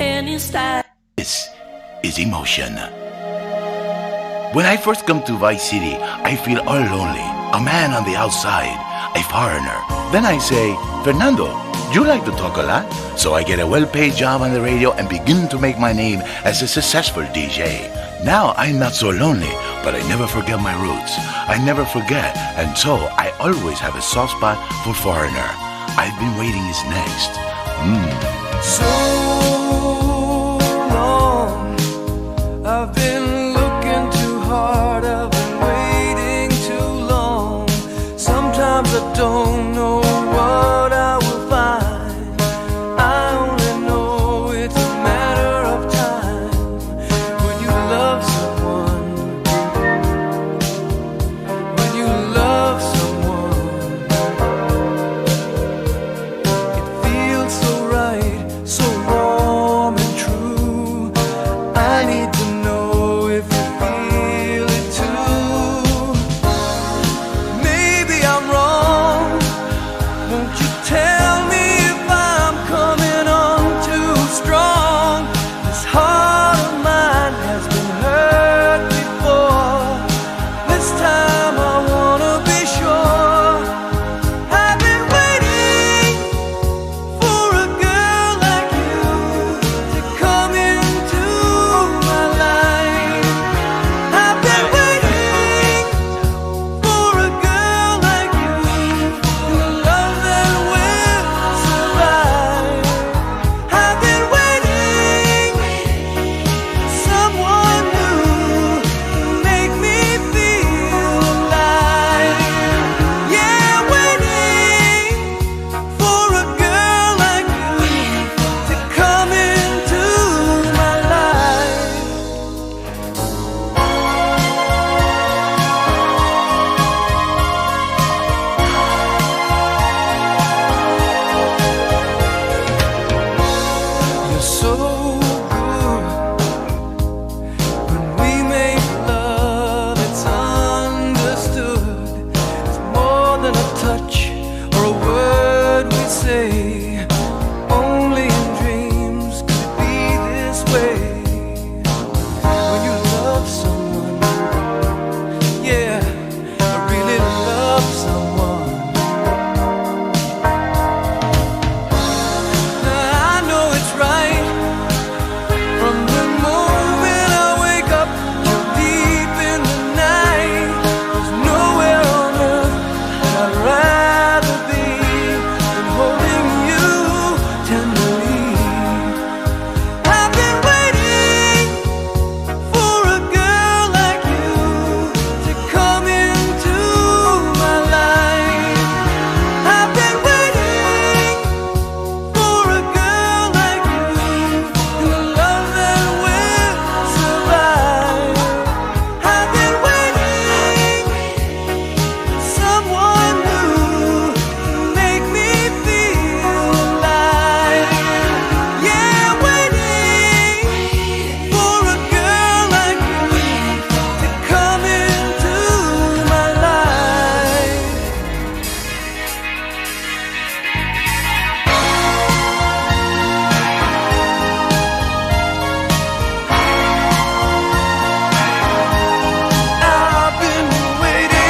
any style. This is emotion. When I first come to Vice City, I feel all lonely. A man on the outside, a foreigner. Then I say, Fernando, you like to talk a lot? So I get a well-paid job on the radio and begin to make my name as a successful DJ. Now I'm not so lonely, but I never forget my roots. I never forget, and so I always have a soft spot for foreigner. I've been waiting is next. So long, I've been looking too hard, I've been waiting too long. Sometimes I don't know what I will find. I only know it's a matter of time. When you love someone, when you love someone, it feels so right, so warm and true. I need to know if you feel it too. Maybe I'm wrong. Won't you tell me if I'm coming on too strong? This heart of mine has been hurt before. This time I wanna be sure. I've been waiting for a girl like you to come into my life. I've been waiting for a girl like you, and a love that will survive. I've been waiting for someone new to make me feel alive. Yeah, waiting for a girl like you to come into my life. You're so good. When we make love, it's understood. It's more than a touch or a word we say. Only in dreams could it be this way. When you love someone, yeah, I really love someone. Now I know it's right from the moment I wake up till deep in the night. There's nowhere on earth that I'd rather be than holding you tenderly. I've been waiting for a girl like you to come into my life. I've been waiting for a girl like you, and a love that will survive. I've been waiting for someone new to make me feel alive. Yeah, waiting for a girl like you to come into my life. I've been waiting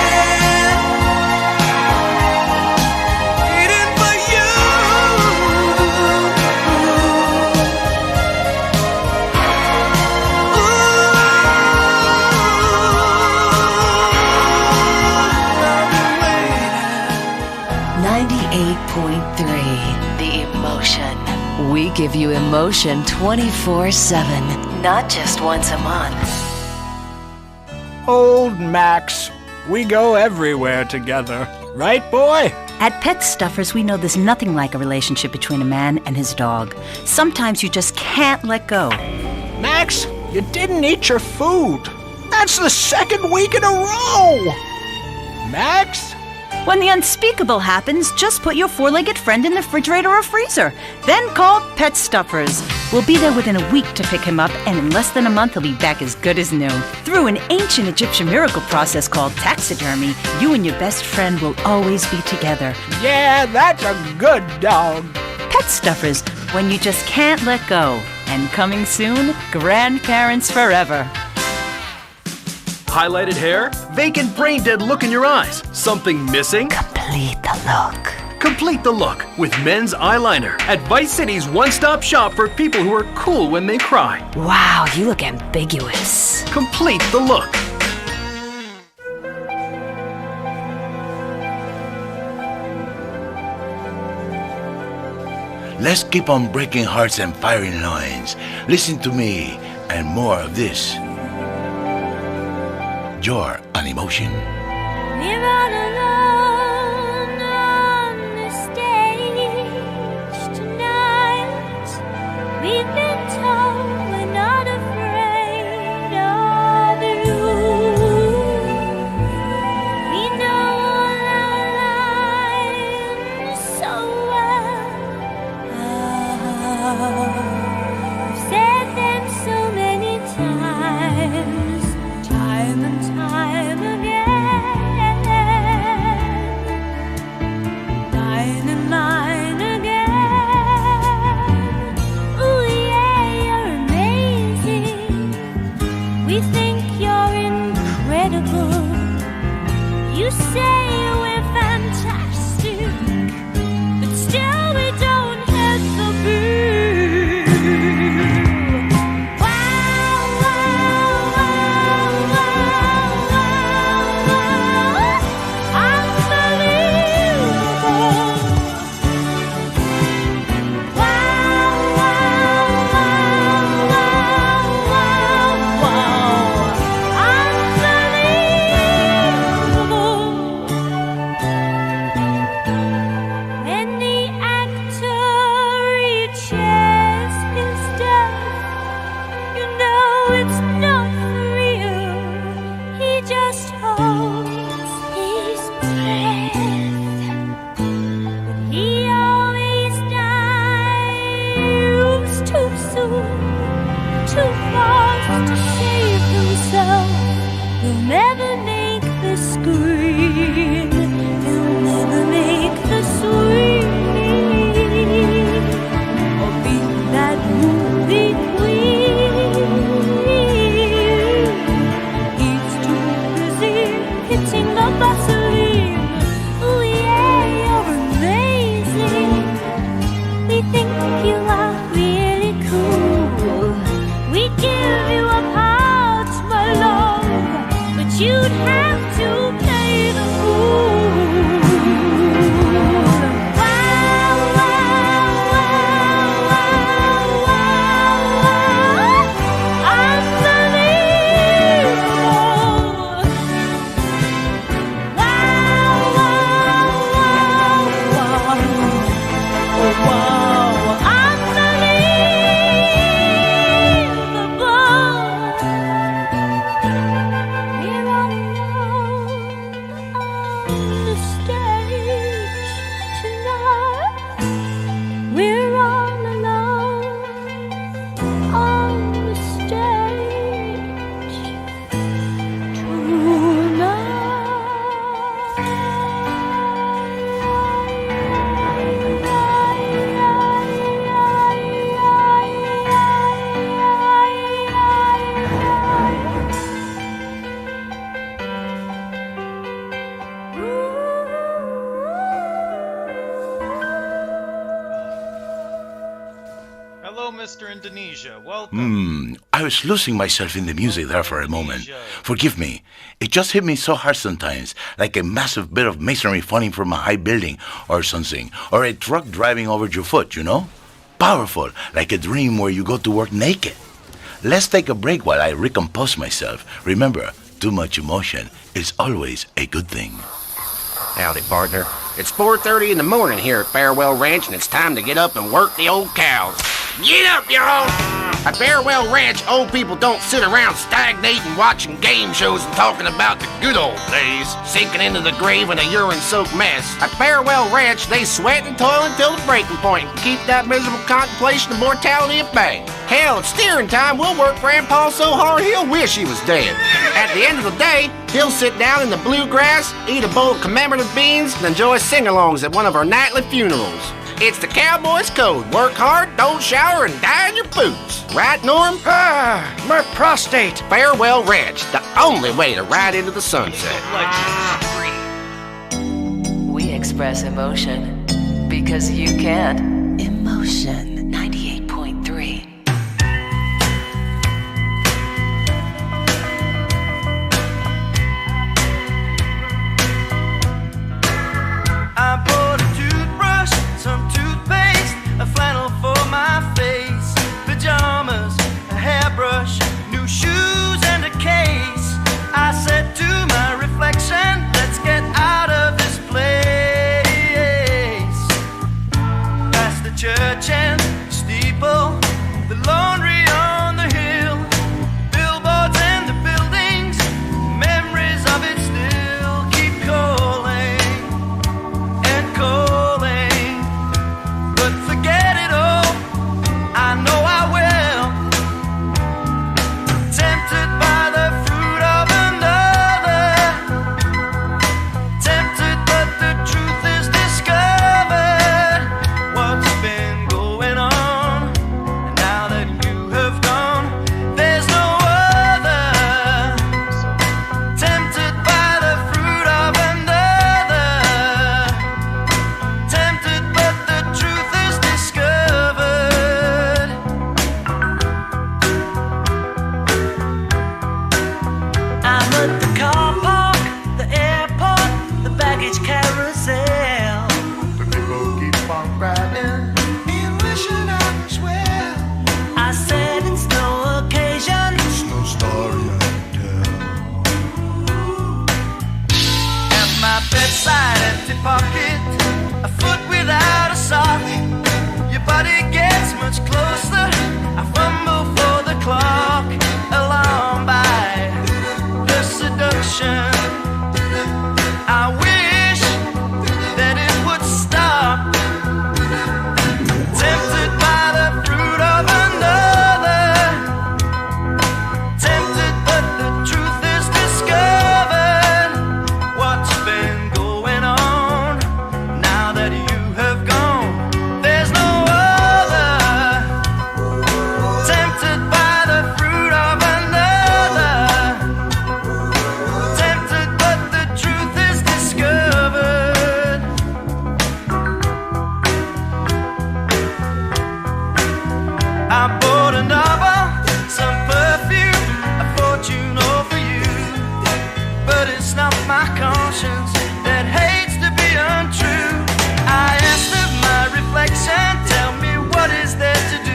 for you. I've been waiting. 98.3 The Emotion. We give you emotion 24/7, not just once a month. Old Max, we go everywhere together. Right, boy? At Pet Stuffers, we know there's nothing like a relationship between a man and his dog. Sometimes you just can't let go. Max, you didn't eat your food. That's the second week in a row. Max? When the unspeakable happens, just put your four-legged friend in the refrigerator or freezer. Then call Pet Stuffers. We'll be there within a week to pick him up, and in less than a month, he'll be back as good as new. Through an ancient Egyptian miracle process called taxidermy, you and your best friend will always be together. Yeah, that's a good dog. Pet Stuffers, when you just can't let go. And coming soon, Grandparents Forever. Highlighted hair? Vacant brain dead look in your eyes? Something missing? Complete the look. Complete the look with men's eyeliner at Vice City's one-stop shop for people who are cool when they cry. Wow, you look ambiguous. Complete the look. Let's keep on breaking hearts and firing loins. Listen to me and more of this. You're an emotion. We're all alone on the stage tonight. We've been told we're not afraid of you. We know all our lines so well. We've said them so many times, time and time again, line and line again. Ooh yeah, you're amazing. We think you're incredible. You say we're fantastic, but still we don't hit the beat. Wow, wow, wow, wow, wow, unbelievable. Wow, wow, wow, wow, wow, unbelievable. When the actor reaches his death, you know it's not real. He just holds his breath. But he always dies too soon, too fast to save himself. He'll never make the screen. He'll never make the screen. Or be that movie queen. He's too busy hitting the Vaseline. Ooh yeah, you're amazing. We think you are really cool. We'd give you a part, my love, but you'd have to play the fool. Wow, wow, wow, wow, wow, unbelievable. Wow, wow, wow, wow, unbelievable. We're all alone on the stage tonight. We're all alone on the stage Hello, Mr. Indonesia. Welcome. I was losing myself in the music there for a moment. Forgive me. It just hit me so hard sometimes, like a massive bit of masonry falling from a high building or something, or a truck driving over your foot, you know? Powerful, like a dream where you go to work naked. Let's take a break while I recompose myself. Remember, too much emotion is always a good thing. Howdy, partner. It's 4:30 in the morning here at Farewell Ranch, and it's time to get up and work the old cows. Get up, y'all! At Farewell Ranch, old people don't sit around stagnating, watching game shows and talking about the good old days, sinking into the grave in a urine-soaked mess. At Farewell Ranch, they sweat and toil until the breaking point and keep that miserable contemplation of mortality at bay. Hell, at steering time, we'll work Grandpa so hard he'll wish he was dead. At the end of the day, he'll sit down in the bluegrass, eat a bowl of commemorative beans, and enjoy sing-alongs at one of our nightly funerals. It's the cowboy's code. Work hard, don't shower, and die in your boots. Right, Norm? My prostate. Farewell Ranch, the only way to ride into the sunset. We express emotion because you can't. Emotion 98.3. I bought a toothbrush, some toothpaste, a flannel for my face, pajamas, a hairbrush, new shoes and a case. I said to my reflection, let's get out of this place. Past the church and steeple, the laundry on the hill, billboards and the buildings, memories of it still keep calling and calling. But forget it all, I know I will. Tempted by the fruit of another, tempted but the truth is discovered. What's been going on? And now that you have gone, there's no other. Tempted by the fruit of another, tempted but the truth is discovered. I'm at the car park, the airport, the baggage carousel. The people keep on riding, and wishing I was well. I said it's no occasion, it's no story I can tell. At my bedside, empty pocket, a foot without a sock. Your body gets much closer, I fumble for the clock. Alarmed by the seduction, I wish that it would stop. Tempted by the fruit of another, tempted but the truth is discovered. What's been going on? Now that you have gone, there's no other. Tempted by the fruit of another, tempted but the truth is discovered. I bought a novel, some perfume, a fortune all for you. But it's not my conscience that hates to be untrue. I asked of my reflection, tell me what is there to do.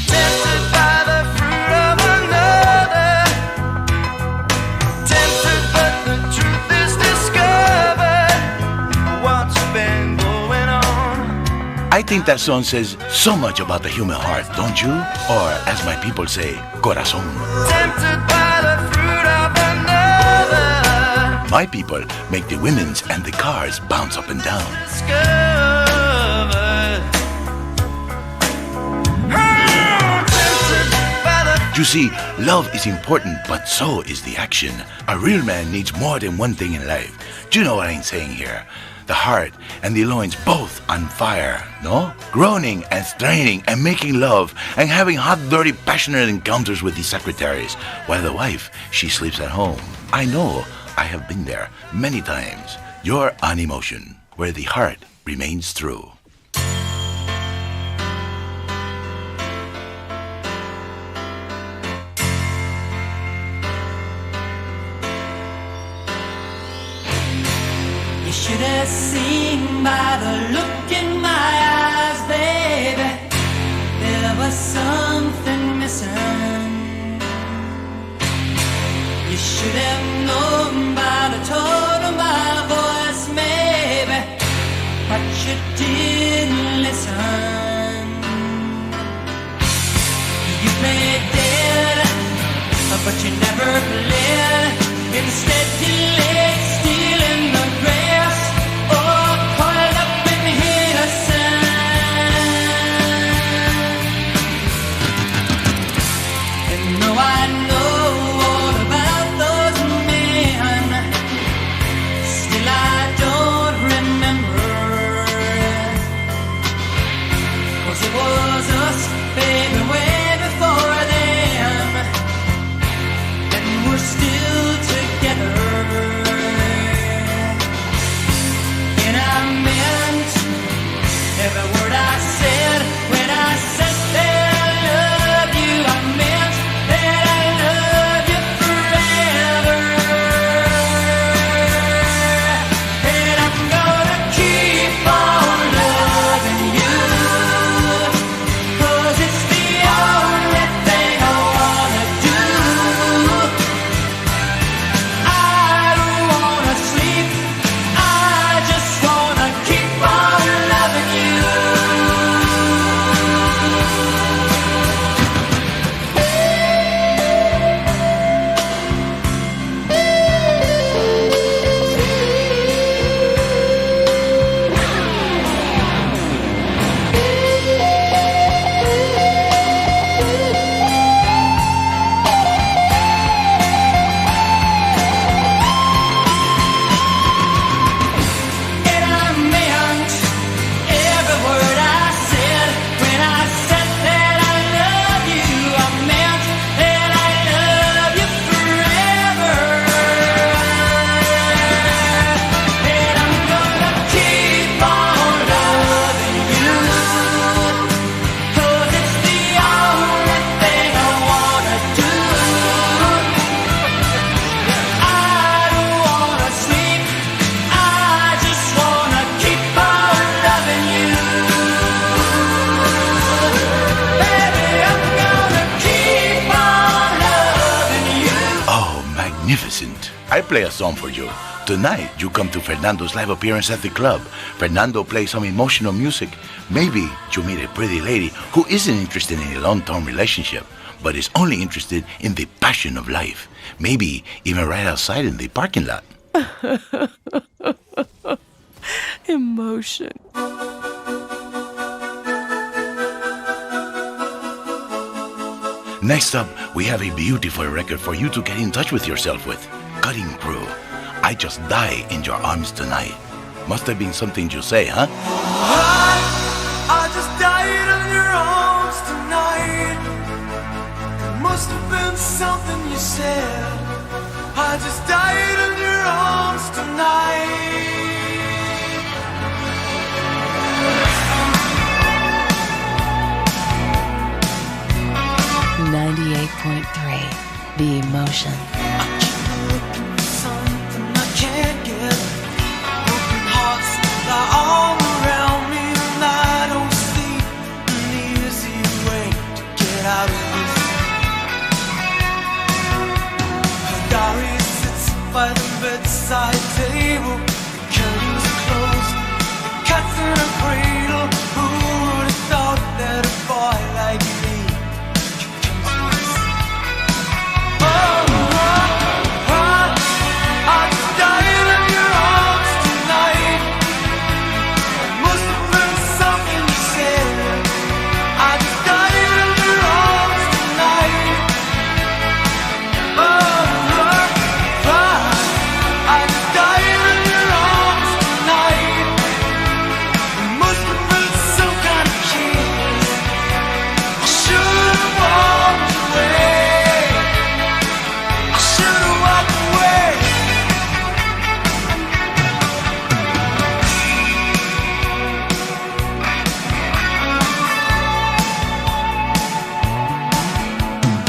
Tempted by the fruit of another, tempted but the truth is discovered. What's been going on? I think that song says so much about the human heart, don't you? Or, as my people say, corazón. Tempted by the fruit of another, My people make the women's and the cars bounce up and down. discovered. Tempted by the You see, love is important, but so is the action. A real man needs more than one thing in life. Do you know what I'm saying here? The heart and the loins both on fire, no? Groaning and straining and making love and having hot, dirty, passionate encounters with the secretaries, while the wife, she sleeps at home. I know, I have been there many times. You're on emotion, where the heart remains true. You should have seen by the look in my eyes, baby, there was something missing. You should have known by the tone of my voice, maybe, but you didn't listen. You played dead, but you never played. Instead you lay still in the grass, or coiled up in his sand. And though I know all about those men, still I don't magnificent. I play a song for you. Tonight, you come to Fernando's live appearance at the club. Fernando plays some emotional music. Maybe you meet a pretty lady who isn't interested in a long-term relationship, but is only interested in the passion of life. Maybe even right outside in the parking lot. Emotion. Next up, we have a beautiful record for you to get in touch with yourself with. Cutting Crew. I just die in your arms tonight. Must have been something you say, huh? I just died in your arms tonight. It must have been something you said. I just died in your arms tonight. 98.3, The Emotion. Something I can't get. Broken hearts lie all around me, and I don't see an easy way to get out of this. Her diary sits by the bedside table. The curtains are closed. The cat's in a cradle. Who would have thought that a boy like me could come to this? I just died in your arms tonight. It must have been something you said. I just died in your arms tonight. I just died in your arms tonight. It must have been some kind of kiss. I should have walked away. I should have walked away.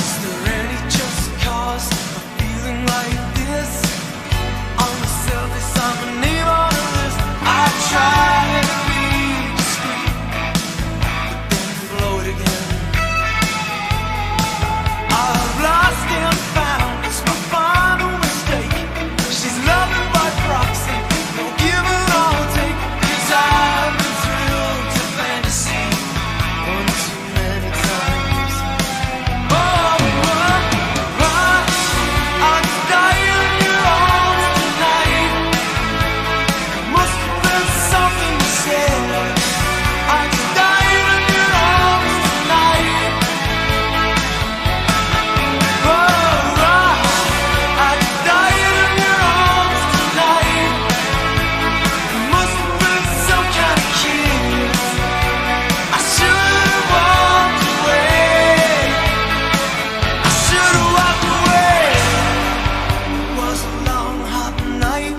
Is there any just cause for feeling like this? On the surface, I'm a name on a list. I try to be discreet, but then float again. I've lost and found, it's my final mistake. She's loving by proxy, no give and all take. 'Cause I've been thrilled to fantasy one too many times. I just died in your arms tonight. Must have been something you said. I just died in your arms tonight. I just died in your arms tonight. Must have been some kind of kiss. I should have walked away. I should have walked away. It was a long, hot night.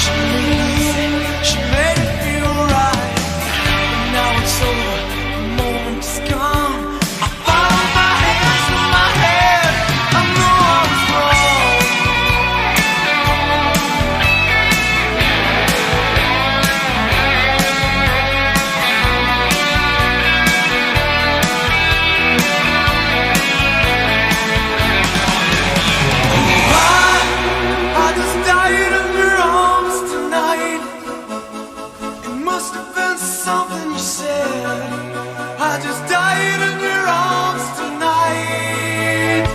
She made it feel right. But now it's over, the moment is gone. I follow my hands with my head. I know I was wrong. I just died in your arms tonight. It must have been something you said. I just died in your arms tonight.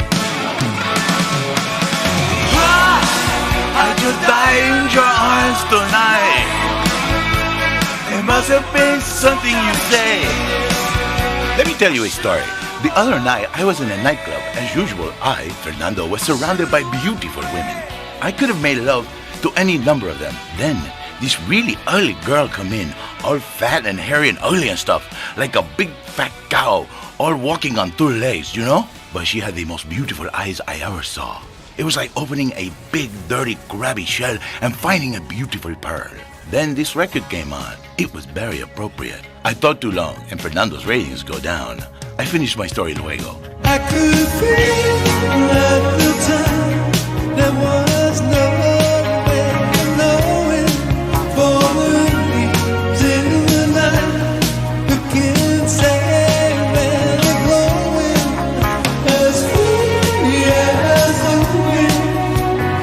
I just died in your arms tonight. It must have been something you say. Let me tell you a story. The other night, I was in a nightclub. As usual, I, Fernando, was surrounded by beautiful women. I could have made love to any number of them. Then, this really ugly girl come in, all fat and hairy and ugly and stuff, like a big fat cow, all walking on two legs, you know? But she had the most beautiful eyes I ever saw. It was like opening a big, dirty, grabby shell and finding a beautiful pearl. Then this record came on. It was very appropriate. I thought too long, and Fernando's ratings go down. I finished my story luego. I could feel at the time there was no way of knowing. For the reason the night, who can say where they're glowing? As free as the wind,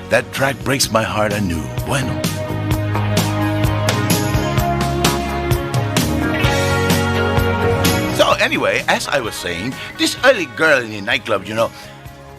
That track breaks my heart anew. Bueno. So anyway, as I was saying, this early girl in the nightclub, you know.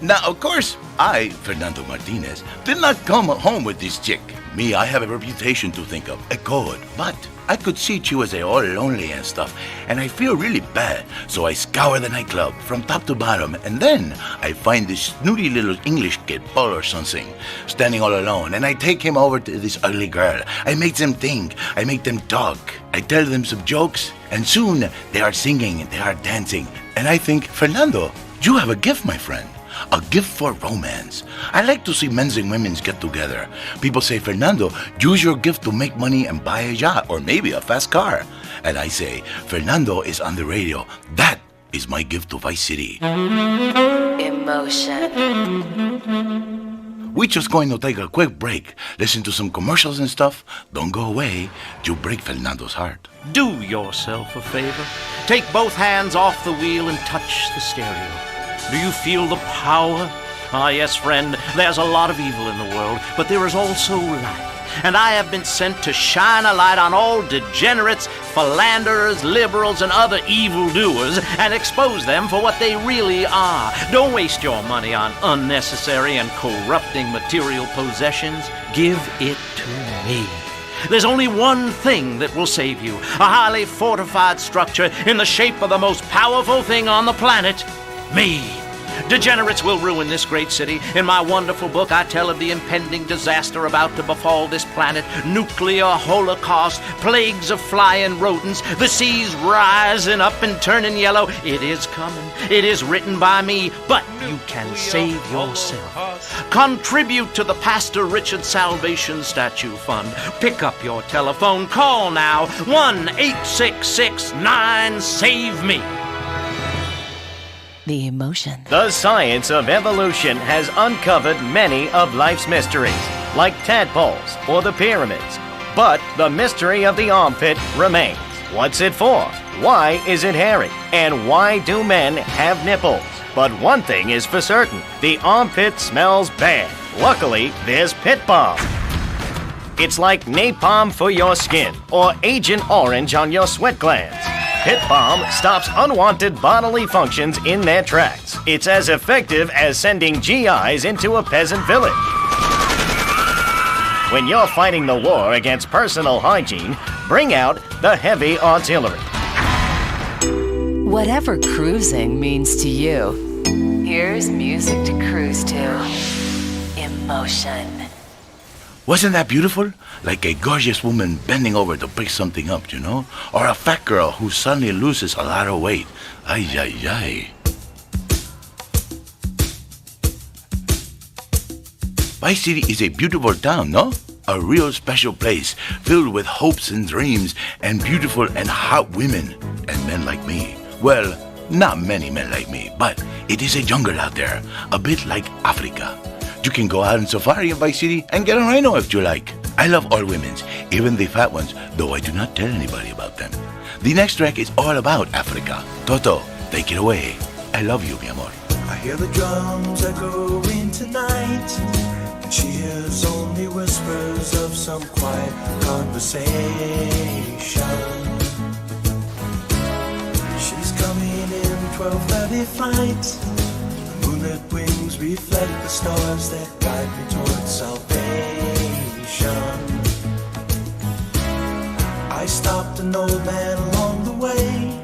Now, of course, I, Fernando Martinez, did not come home with this chick. Me, I have a reputation to think of, a code. But I could see she was all lonely and stuff, and I feel really bad. So I scour the nightclub from top to bottom, and then I find this snooty little English kid, Paul or something, standing all alone, and I take him over to this ugly girl. I make them think, I make them talk, I tell them some jokes, and soon they are singing, they are dancing, and I think, Fernando, you have a gift, my friend. A gift for romance. I like to see men and women get together. People say, Fernando, use your gift to make money and buy a yacht or maybe a fast car. And I say, Fernando is on the radio. That is my gift to Vice City. Emotion. We're just going to take a quick break, listen to some commercials and stuff. Don't go away. You break Fernando's heart. Do yourself a favor. Take both hands off the wheel and touch the stereo. Do you feel the power? Ah, yes, friend, there's a lot of evil in the world, but there is also light. And I have been sent to shine a light on all degenerates, philanderers, liberals, and other evildoers and expose them for what they really are. Don't waste your money on unnecessary and corrupting material possessions. Give it to me. There's only one thing that will save you, a highly fortified structure in the shape of the most powerful thing on the planet, me. Degenerates will ruin this great city. In my wonderful book, I tell of the impending disaster about to befall this planet. Nuclear holocaust, plagues of flying rodents, the seas rising up and turning yellow. It is coming. It is written by me, but you can save yourself. Contribute to the Pastor Richard Salvation Statue Fund. Pick up your telephone. Call now. 1-866-9-SAVE-ME. The emotion. The science of evolution has uncovered many of life's mysteries, like tadpoles or the pyramids. But the mystery of the armpit remains. What's it for? Why is it hairy? And why do men have nipples? But one thing is for certain, the armpit smells bad. Luckily, there's Pit Balm. It's like napalm for your skin or Agent Orange on your sweat glands. Pit Balm stops unwanted bodily functions in their tracks. It's as effective as sending GIs into a peasant village. When you're fighting the war against personal hygiene, bring out the heavy artillery. Whatever cruising means to you, here's music to cruise to. Emotion. Wasn't that beautiful? Like a gorgeous woman bending over to pick something up, you know? Or a fat girl who suddenly loses a lot of weight. Ay, ay, ay. Vice City is a beautiful town, no? A real special place, filled with hopes and dreams, and beautiful and hot women, and men like me. Well, not many men like me, but it is a jungle out there, a bit like Africa. You can go out on safari in Vice City and get a rhino if you like. I love all women's, even the fat ones, though I do not tell anybody about them. The next track is all about Africa. Toto, take it away. I love you, mi amor. I hear the drums echoing tonight, and she hears only whispers of some quiet conversation. She's coming in 12:30 flight. Moonlit wings reflect the stars that guide me towards salvation. I stopped an old man along the way,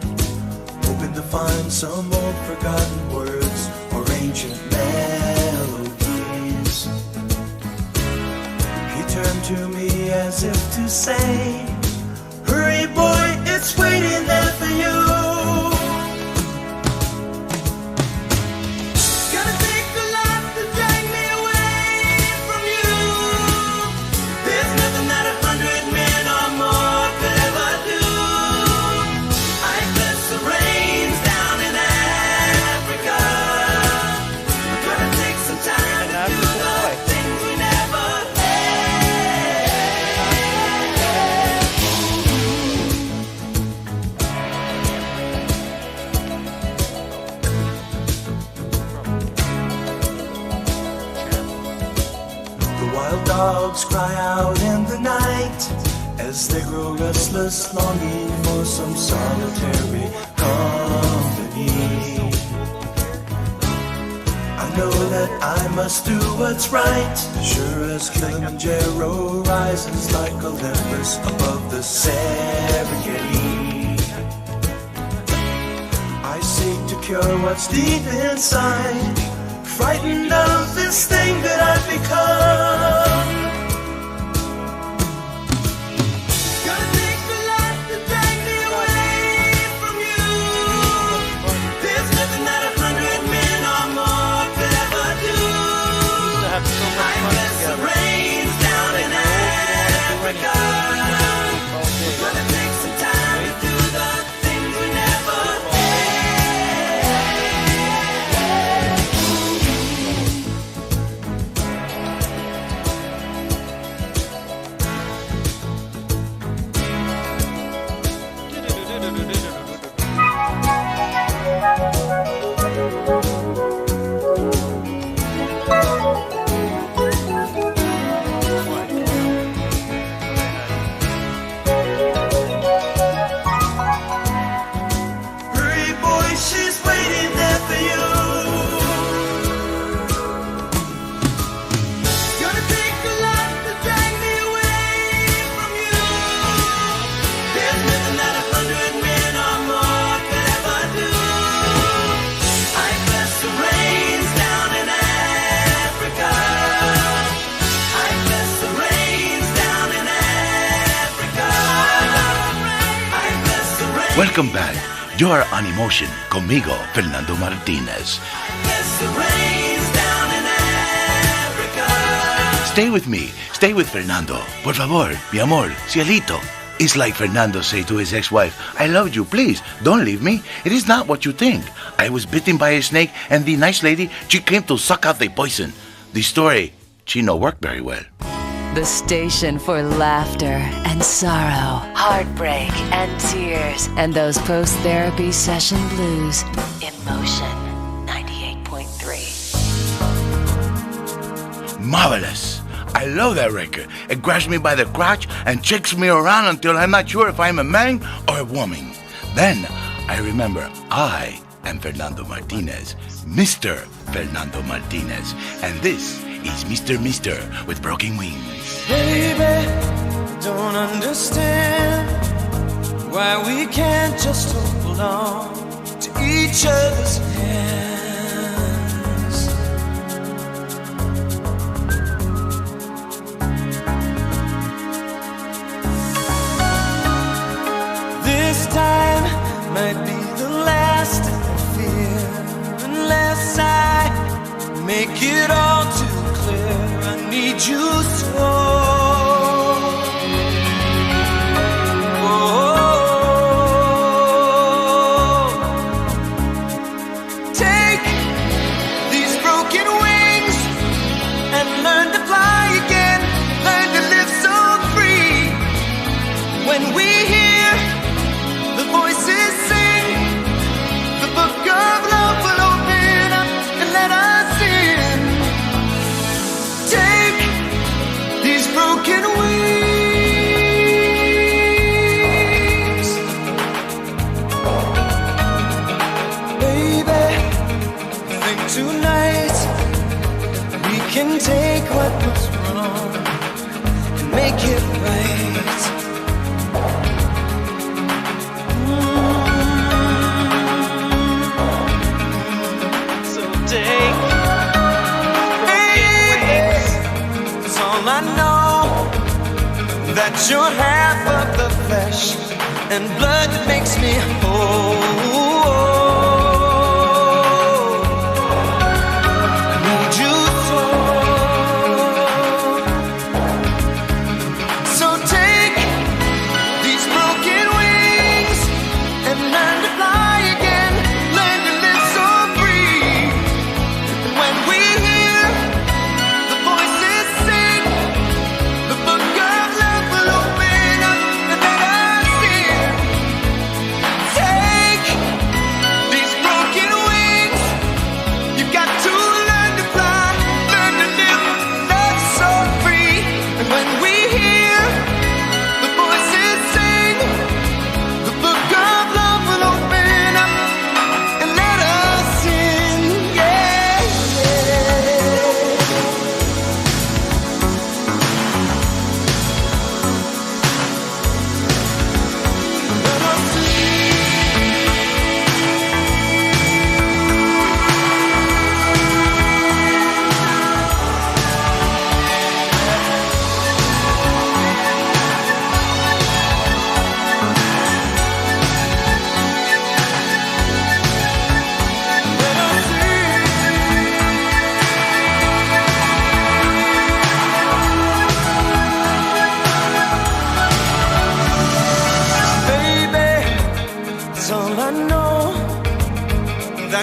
hoping to find some old forgotten words or ancient melodies. He turned to me as if to say, hurry boy, it's waiting there for you. The wild dogs cry out in the night as they grow restless, longing for some solitary company. I know that I must do what's right, sure as Kilimanjaro rises like Olympus above the Serengeti. I seek to cure what's deep inside, frightened of this thing that I've become. Gonna take the light to drag me away from you. There's nothing that 100 men or more could ever do. I bless the rains down in Africa. We're gonna take some time to do the things we never Hurry, boy, she's waiting there for you. Gonna take a lot to drag me away from you. There's nothing that 100 men or more could ever do. I bless the rains down in Africa. I bless the rains down in Africa. I bless the rains. Welcome back. You are on Emotion, conmigo, Fernando Martinez. Bless the rains down in Africa. Stay with me. Stay with Fernando. Por favor, mi amor, cielito. It's like Fernando say to his ex-wife, I love you, please, don't leave me. It is not what you think. I was bitten by a snake, and the nice lady, she came to suck out the poison. The story, she no work very well. The station for laughter and sorrow, heartbreak and tears, and those post-therapy session blues. Emotion 98.3. Marvelous. I love that record. It grabs me by the crotch and shakes me around until I'm not sure if I'm a man or a woman. Then I remember I am Fernando Martinez, Mr. Fernando Martinez, and this is Mr. Mister with broken wings. Baby, don't understand why we can't just hold on to each other's hands. This time might be the last I fear, unless I make it all too clear. I need you so. Take these broken wings and learn to fly again. Learn to live so free. When we hear the voices sing, the book of love will open up and let us in. Take these broken wings, baby. Think tonight we can take what was wrong and make it right. So take it's all I know, that you're half of the flesh and blood that makes me whole. I need you so take these broken wings and learn to fly again. Learn to live so free. And when we hear the voices sing, the book of love will open up and let us in. Take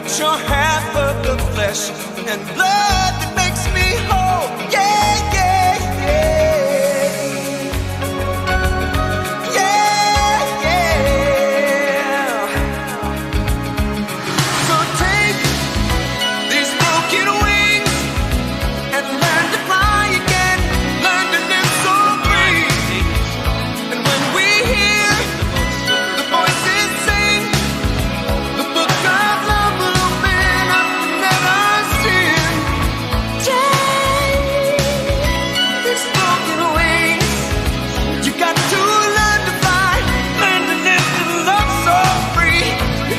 got your half of the flesh and blood that makes me whole. Yeah, yeah, yeah. Yeah, yeah. So take these broken wings and learn to fly again. Learn to live so free. And when we hear the voices sing, the book of love will open up and let us in. Take these broken wings. You got to learn to fly, learn to live and love so free.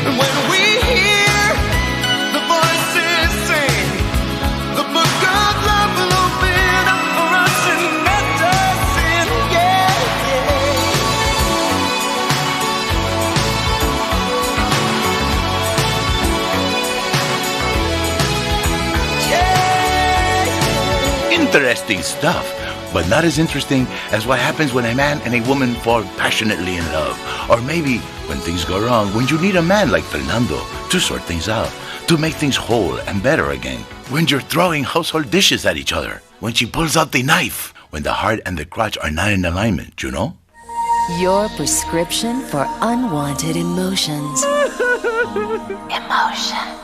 And when we hear the voices sing, the book of love will open up for us and let us in. Yeah, yeah. Interesting stuff, but not as interesting as what happens when a man and a woman fall passionately in love. Or maybe when things go wrong, when you need a man like Fernando to sort things out, to make things whole and better again. When you're throwing household dishes at each other, when she pulls out the knife, when the heart and the crotch are not in alignment, you know? Your prescription for unwanted emotions. Emotion.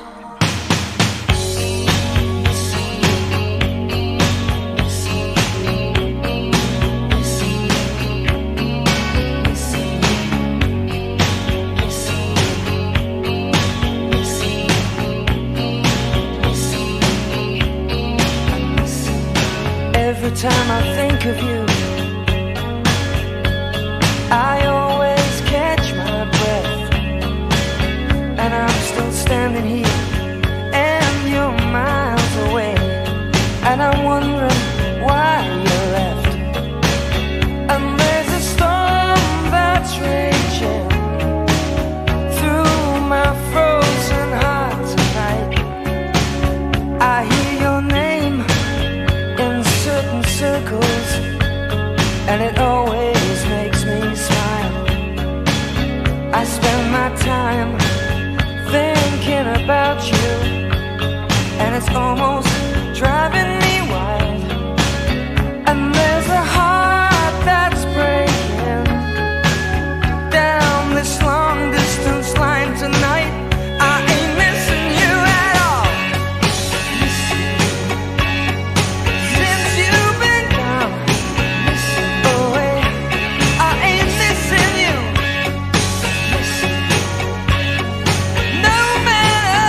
Every time I think of you, I always catch my breath. And I'm still standing here, and you're miles away. And I'm wondering why you left. And there's a storm that's raging through my frozen heart tonight. I hear your name in certain circles, and it always makes me smile. I spend my time thinking about you, and it's almost driving me wild. And there's a heart that's breaking down this long distance line tonight. I ain't missing you at all. Since you've been gone away, I ain't missing you. No matter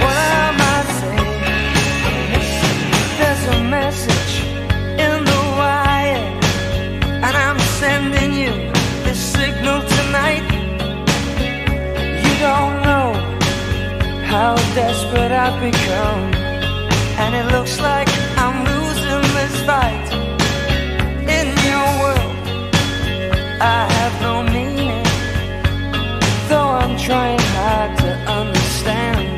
what I might say, there's a message in the wire, and I'm sending you this signal tonight. You don't know how desperate I've become, and it looks like I'm losing this fight. In your world, I have no meaning, though I'm trying hard to understand.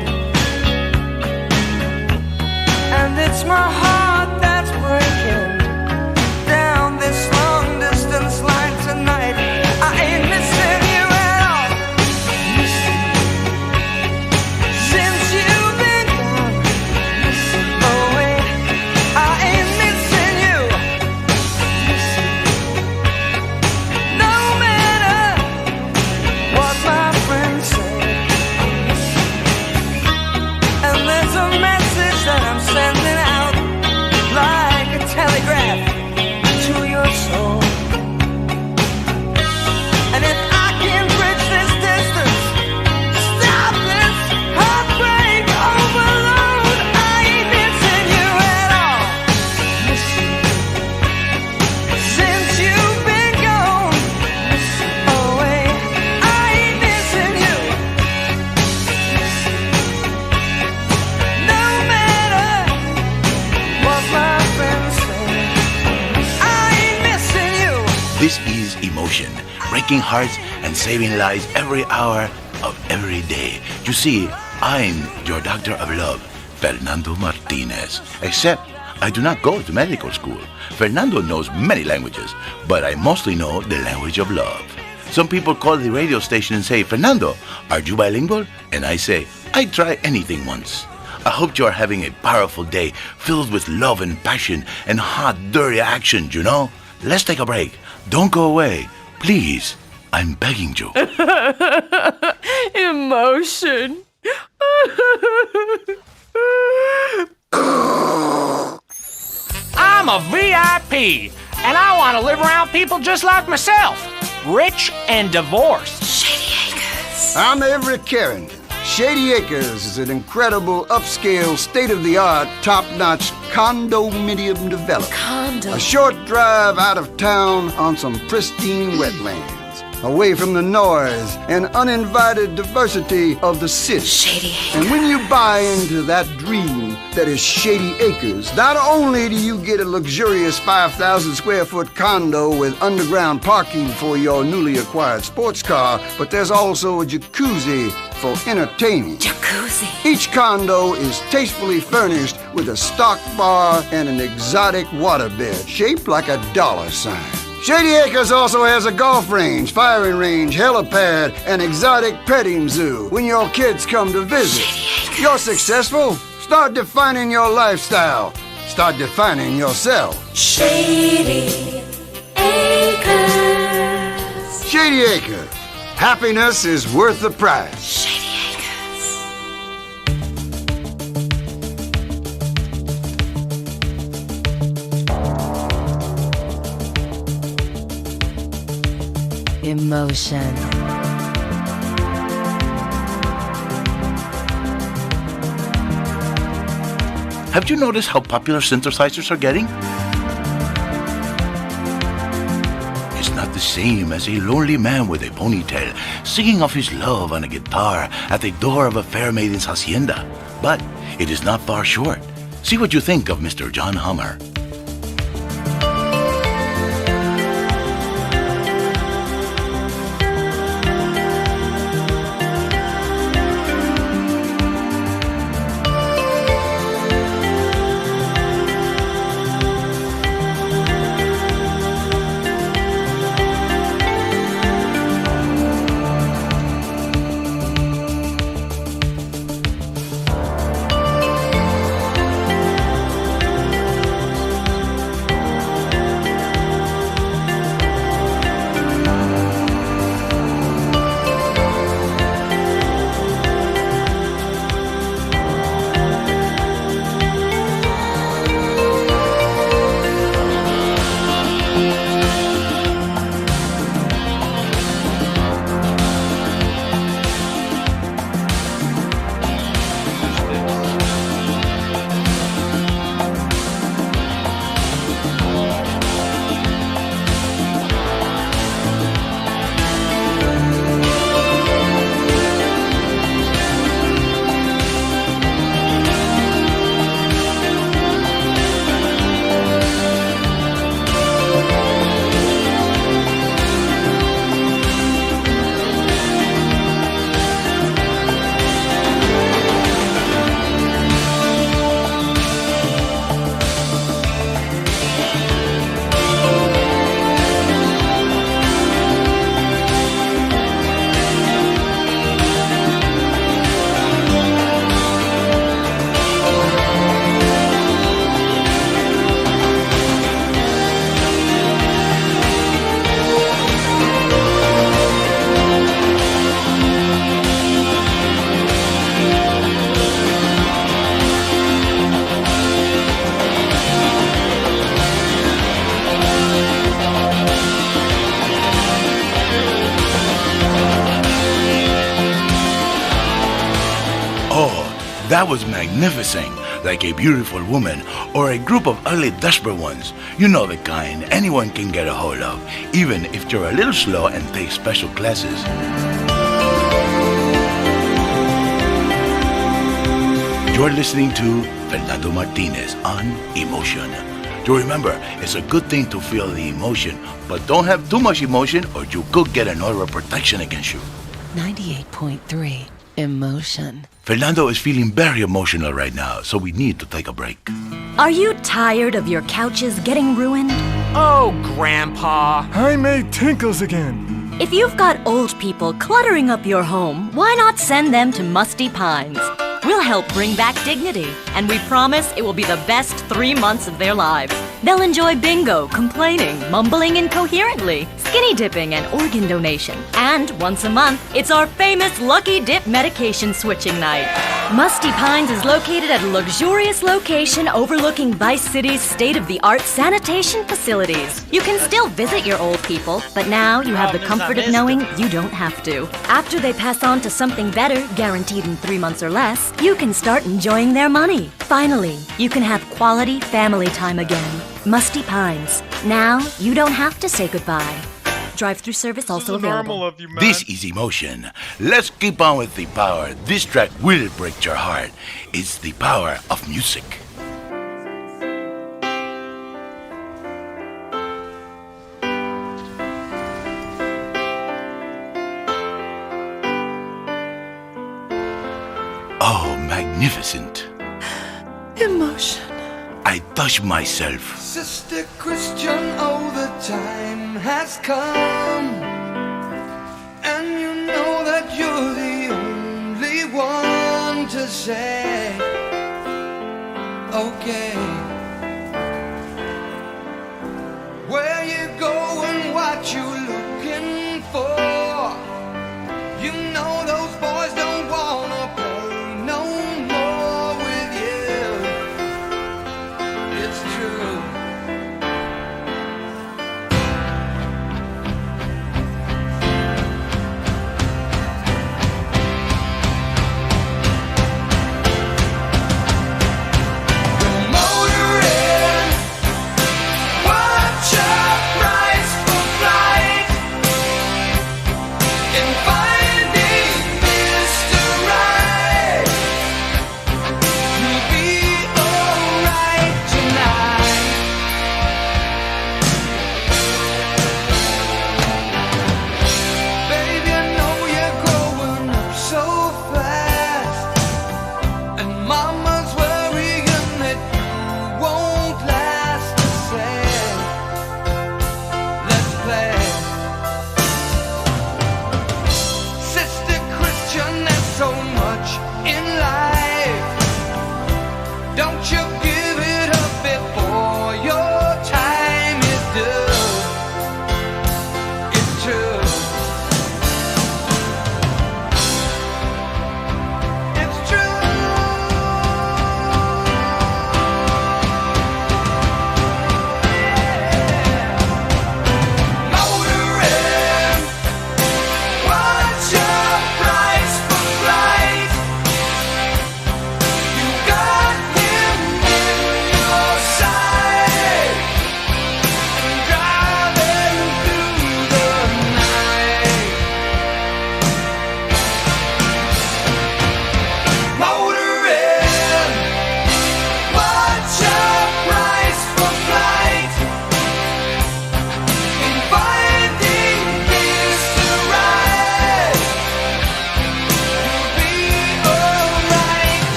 And it's my heart that's breaking down this long distance line tonight. I ain't missing you at all. Since you've been gone away, I ain't missing you. No matter what my friends say. And there's a message that I'm sending out like a telegraph to your soul. And if I can bridge this distance, stop this heartbreak overload, I ain't missing you at all. Since you've been gone away, I ain't missing you. No matter what my friends say, I ain't missing you. This is emotion, breaking hearts and saving lives every hour of every day. You see, I'm your doctor of love, Fernando Martinez. Except I do not go to medical school. Fernando knows many languages, but I mostly know the language of love. Some people call the radio station and say, Fernando, are you bilingual? And I say, I'd try anything once. I hope you are having a powerful day filled with love and passion and hot, dirty action, you know? Let's take a break. Don't go away. Please, I'm begging you. Emotion. I'm a VIP, and I want to live around people just like myself. Rich and divorced. Shady Acres. I'm Everett Carrington. Shady Acres is an incredible, upscale, state-of-the-art, top-notch condominium development. A short drive out of town on some pristine wetlands, away from the noise and uninvited diversity of the city. Shady Acres. And when you buy into that dream that is Shady Acres, not only do you get a luxurious 5,000 square foot condo with underground parking for your newly acquired sports car, but there's also a jacuzzi for entertaining. Jacuzzi. Each condo is tastefully furnished with a stock bar and an exotic waterbed shaped like a dollar sign. Shady Acres also has a golf range, firing range, helipad, and exotic petting zoo when your kids come to visit. You're successful? Start defining your lifestyle. Start defining yourself. Shady Acres. Shady Acres. Happiness is worth the price. Shady Acres. Emotion. Have you noticed how popular synthesizers are getting? It's not the same as a lonely man with a ponytail singing of his love on a guitar at the door of a fair maiden's hacienda. But it is not far short. See what you think of Mr. John Hummer. That was magnificent, like a beautiful woman or a group of ugly, desperate ones. You know the kind anyone can get a hold of, even if you're a little slow and take special classes. You're listening to Fernando Martinez on Emotion. To remember, it's a good thing to feel the emotion, but don't have too much emotion or you could get an order of protection against you. 98.3 Emotion. Fernando is feeling very emotional right now, so we need to take a break. Are you tired of your couches getting ruined? Oh, Grandpa. I made tinkles again. If you've got old people cluttering up your home, why not send them to Musty Pines? We'll help bring back dignity, and we promise it will be the best 3 months of their lives. They'll enjoy bingo, complaining, mumbling incoherently, skinny dipping, and organ donation. And once a month, it's our famous Lucky Dip medication switching night. Musty Pines is located at a luxurious location overlooking Vice City's state-of-the-art sanitation facilities. You can still visit your old people, but now you have the comfort of knowing you don't have to. After they pass on to something better, guaranteed in 3 months or less, you can start enjoying their money. Finally, you can have quality family time again. Musty Pines. Now, you don't have to say goodbye. Drive-through service also available. This is emotion. Let's keep on with the power. This track will break your heart. It's the power of music. Oh, magnificent. Emotion. I touch myself. Sister Christian, oh, the time has come. And you know that you're the only one to say, okay. Where you going, what you looking for? You know those boys don't wanna play no more with you. It's true. The motor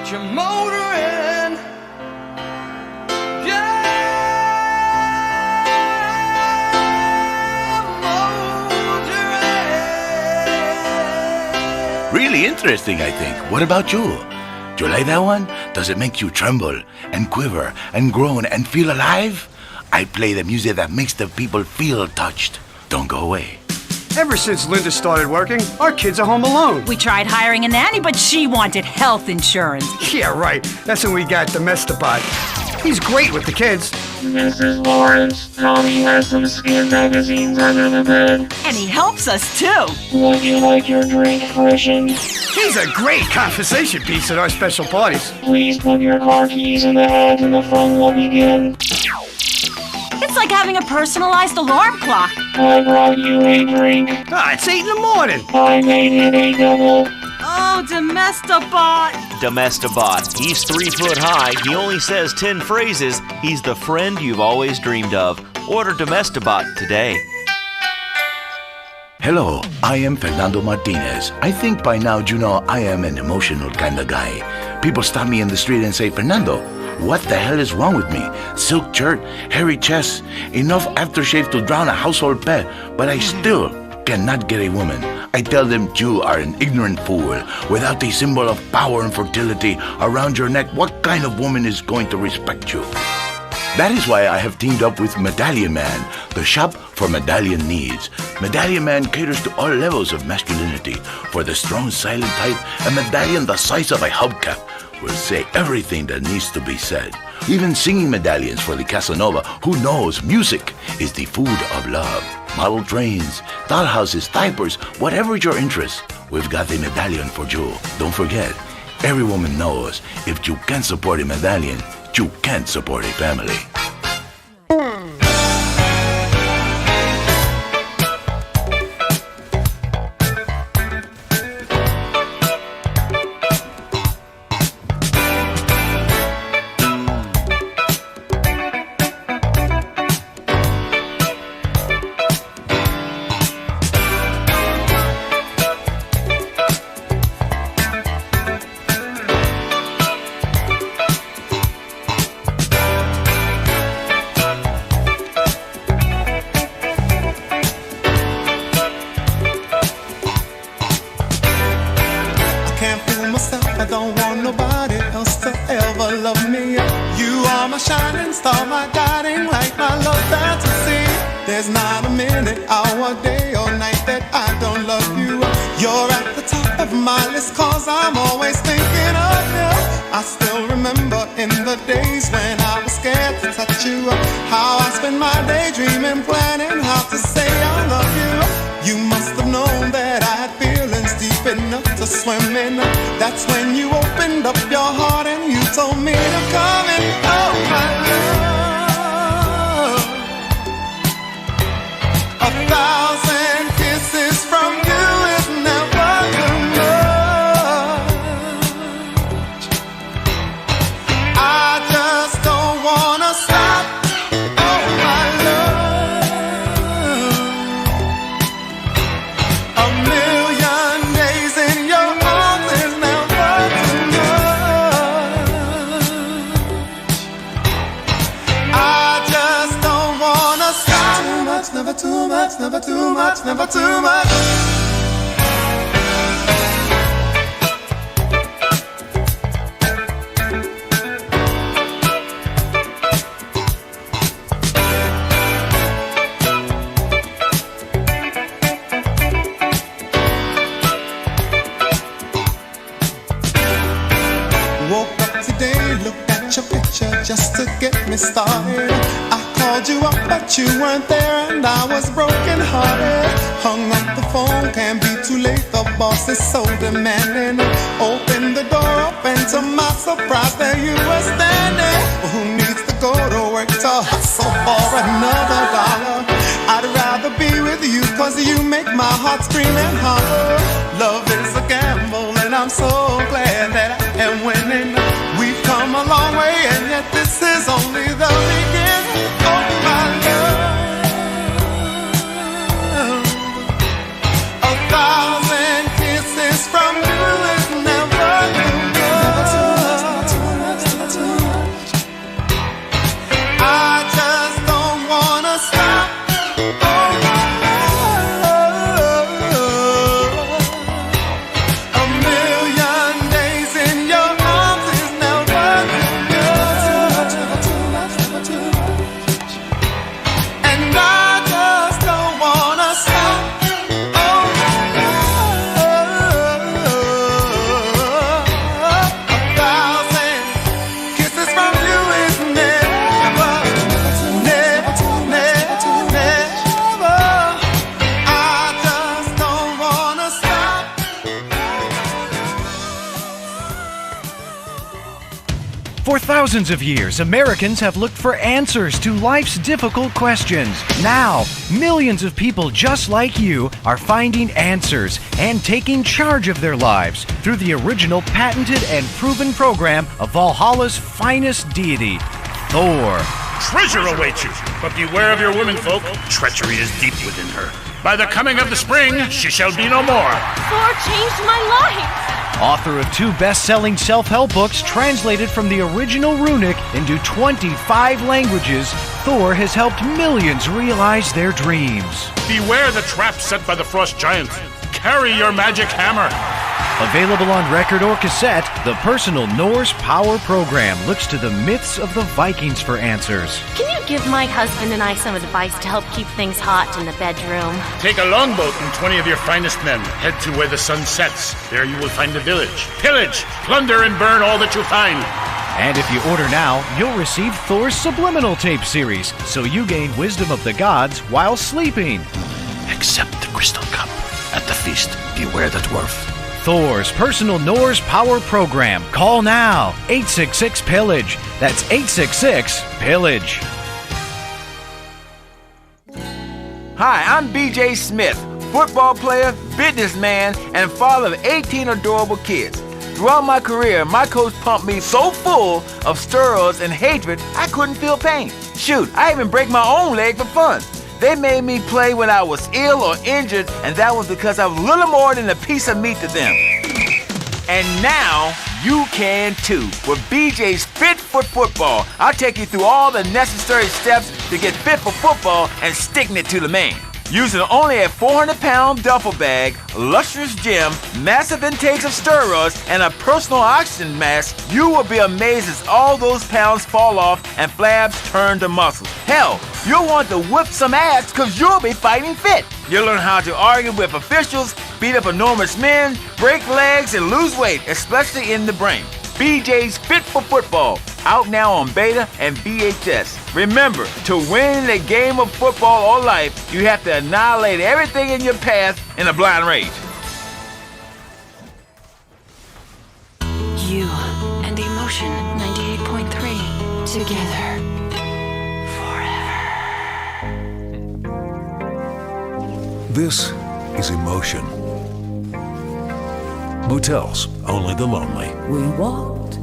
get your motor in. Yeah, motor in. Really interesting, I think. What about you? Do you like that one? Does it make you tremble and quiver and groan and feel alive? I play the music that makes the people feel touched. Don't go away. Ever since Linda started working, our kids are home alone. We tried hiring a nanny, but she wanted health insurance. Yeah, right. That's when we got Domestabot. He's great with the kids. Mrs. Lawrence, Tommy has some skin magazines under the bed. And he helps us, too. Would you like your drink freshened? He's a great conversation piece at our special parties. Please put your car keys in the hat and the fun will begin. It's like having a personalized alarm clock. I brought you a drink. Ah, it's 8 in the morning. I made it a double. Oh, Domestabot. Domestabot. He's 3 foot high. He only says 10 phrases. He's the friend you've always dreamed of. Order Domestabot today. Hello, I am Fernando Martinez. I think by now you know I am an emotional kind of guy. People stop me in the street and say, Fernando, what the hell is wrong with me? Silk shirt, hairy chest, enough aftershave to drown a household pet, but I still cannot get a woman. I tell them you are an ignorant fool. Without a symbol of power and fertility around your neck, what kind of woman is going to respect you? That is why I have teamed up with Medallion Man, the shop for medallion needs. Medallion Man caters to all levels of masculinity. For the strong, silent type, a medallion the size of a hubcap will say everything that needs to be said. Even singing medallions for the Casanova, who knows music is the food of love. Model trains, dollhouses, diapers, whatever your interest, we've got the medallion for you. Don't forget, every woman knows if you can't support a medallion, you can't support a family. I don't want nobody else to ever love me. You are my shining star, my guiding light, my love fantasy. There's not a minute, hour, day or night that I don't love you. You're at the top of my list, cause I'm always thinking of you. I still remember in the days when I was scared to touch you, how I spent my day dreaming, planning how to say I love you. You must have known that I had feelings deep enough to swim in. That's when you opened up your heart and you told me to come in. Oh my love, 1,000 kisses from you is never too much. I just don't wanna stop. Oh my love, a million days in your arms is never too much. I just don't wanna stop. Too much, never too much, never too much, never too much. Woke up today, looked at your picture just to get me started. I called you up, but you weren't there, and I was broken hearted. Hung up the phone, can't be too late, the boss is so demanding. Opened the door up, and to my surprise, there you were standing. Well, who needs to go to work to hustle for another dollar? I'd rather be with you, cause you make my heart scream and holler. Love is a gamble, and I'm so glad that I am winning. We've come a long way, and yet this is only the beginning. Oh my love, 1,000 kisses from you is never too much. For thousands of years, Americans have looked for answers to life's difficult questions. Now, millions of people just like you are finding answers and taking charge of their lives through the original patented and proven program of Valhalla's finest deity, Thor. Treasure awaits you, but beware of your womenfolk. Treachery is deep within her. By the coming of the spring, she shall be no more. Thor changed my life. Author of 2 best-selling self-help books translated from the original runic into 25 languages, Thor has helped millions realize their dreams. Beware the trap set by the frost giant. Carry your magic hammer. Available on record or cassette, the personal Norse Power Program looks to the myths of the Vikings for answers. Can you give my husband and I some advice to help keep things hot in the bedroom? Take a longboat and 20 of your finest men. Head to where the sun sets. There you will find a village. Pillage, plunder, and burn all that you find. And if you order now, you'll receive Thor's Subliminal Tape Series, so you gain wisdom of the gods while sleeping. Accept the crystal cup. At the feast, beware the dwarf. Thor's personal Norse Power Program. Call now. 866-PILLAGE. That's 866-PILLAGE. Hi, I'm BJ Smith, football player, businessman, and father of 18 adorable kids. Throughout my career, my coach pumped me so full of steroids and hatred, I couldn't feel pain. Shoot, I even break my own leg for fun. They made me play when I was ill or injured, and that was because I was little more than a piece of meat to them. And now, you can too. With BJ's Fit for Football, I'll take you through all the necessary steps to get fit for football and sticking it to the man. Using only a 400-pound duffel bag, luxurious gym, massive intakes of steroids, and a personal oxygen mask, you will be amazed as all those pounds fall off and flabs turn to muscles. Hell, you'll want to whip some ass because you'll be fighting fit. You'll learn how to argue with officials, beat up enormous men, break legs, and lose weight, especially in the brain. BJ's Fit for Football, out now on beta and VHS. Remember, to win the game of football or life, you have to annihilate everything in your path in a blind rage. You and Emotion 98.3 together forever. This is Emotion. Motels, only the lonely. We walked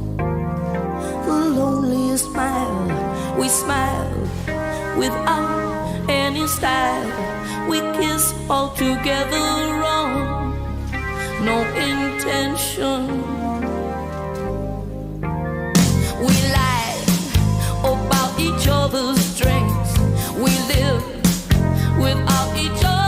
the loneliest mile. We smiled without any style. We kissed all together wrong. No intention. We lied about each other's strengths. We lived without each other.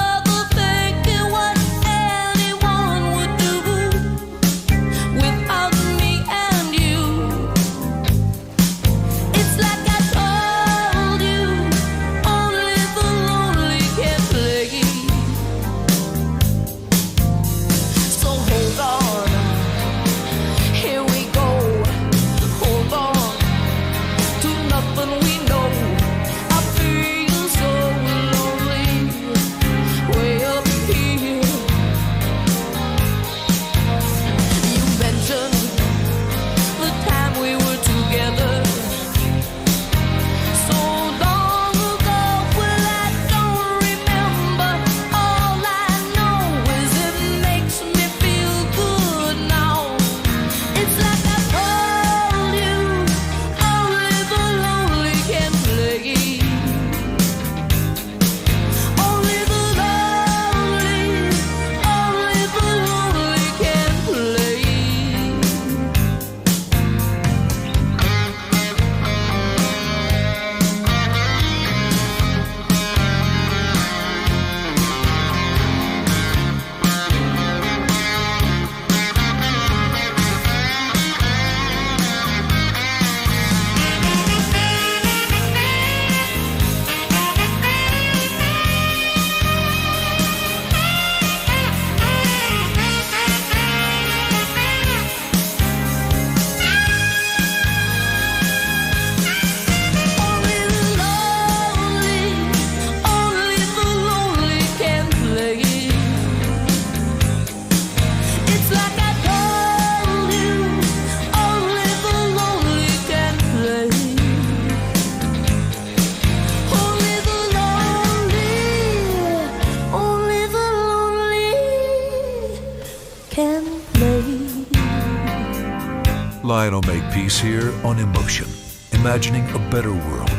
Lionel Makepeace here on Emotion, imagining a better world.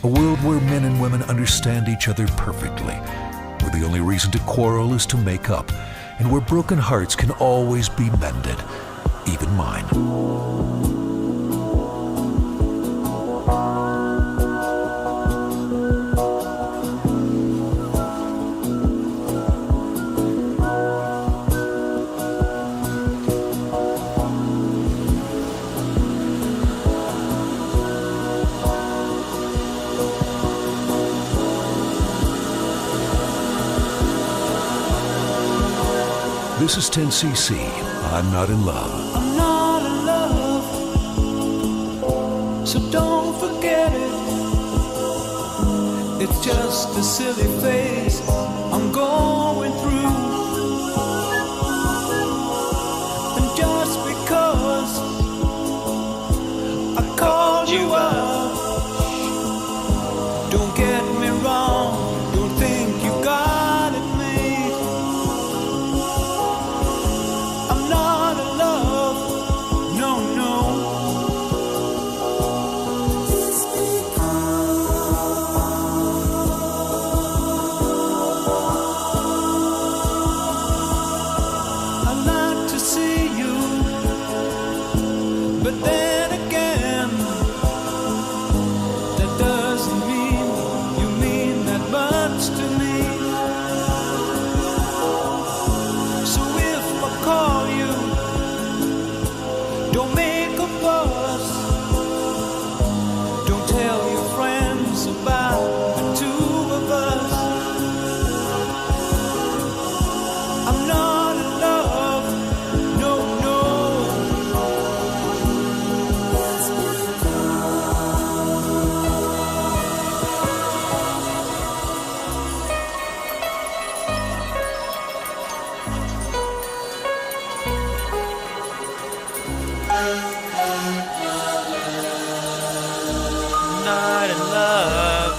A world where men and women understand each other perfectly, where the only reason to quarrel is to make up, and where broken hearts can always be mended, even mine. This is 10cc. I'm not in love. I'm not in love, so don't forget it. It's just a silly phase I'm going through. And just because I called you up, don't get me wrong, don't think you got it made. I'm not in love, no, no. I'd like to see you, but then again, that doesn't mean you mean that much to me. So if I call you, don't make a fuss. Don't tell your friends about the two of us. I'm not in love, no, no. Not in love,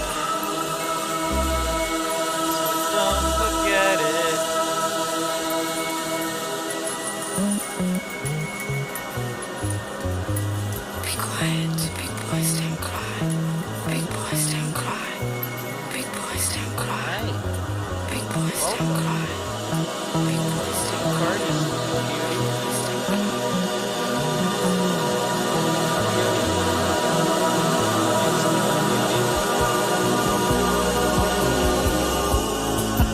so don't forget it. Be quiet, big boys don't cry. Big boys don't cry. Big boys don't cry. Big boys don't cry. Big boys don't cry.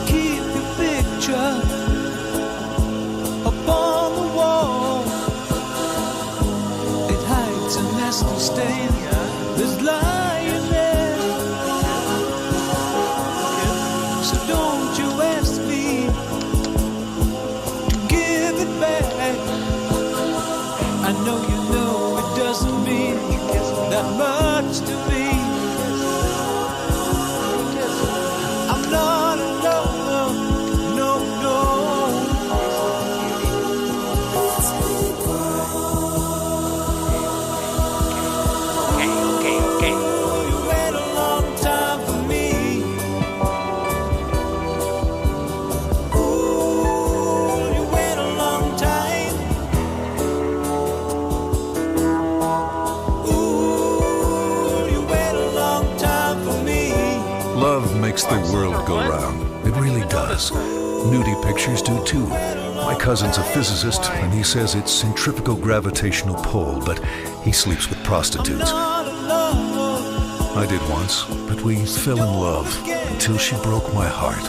Keep your picture up on the wall. It hides a nasty stain that's lying there. So don't you ask me to give it back. I know you know it doesn't mean that much to me. I'm not in love, no, no. Okay. You wait a long time for me. Ooh, you wait a long time. Ooh, you wait a long time for me. Love makes the world go round. It really does. Nudie pictures do too. My cousin's a physicist, and he says it's centrifugal gravitational pull, but he sleeps with prostitutes. I did once, but we fell in love until she broke my heart.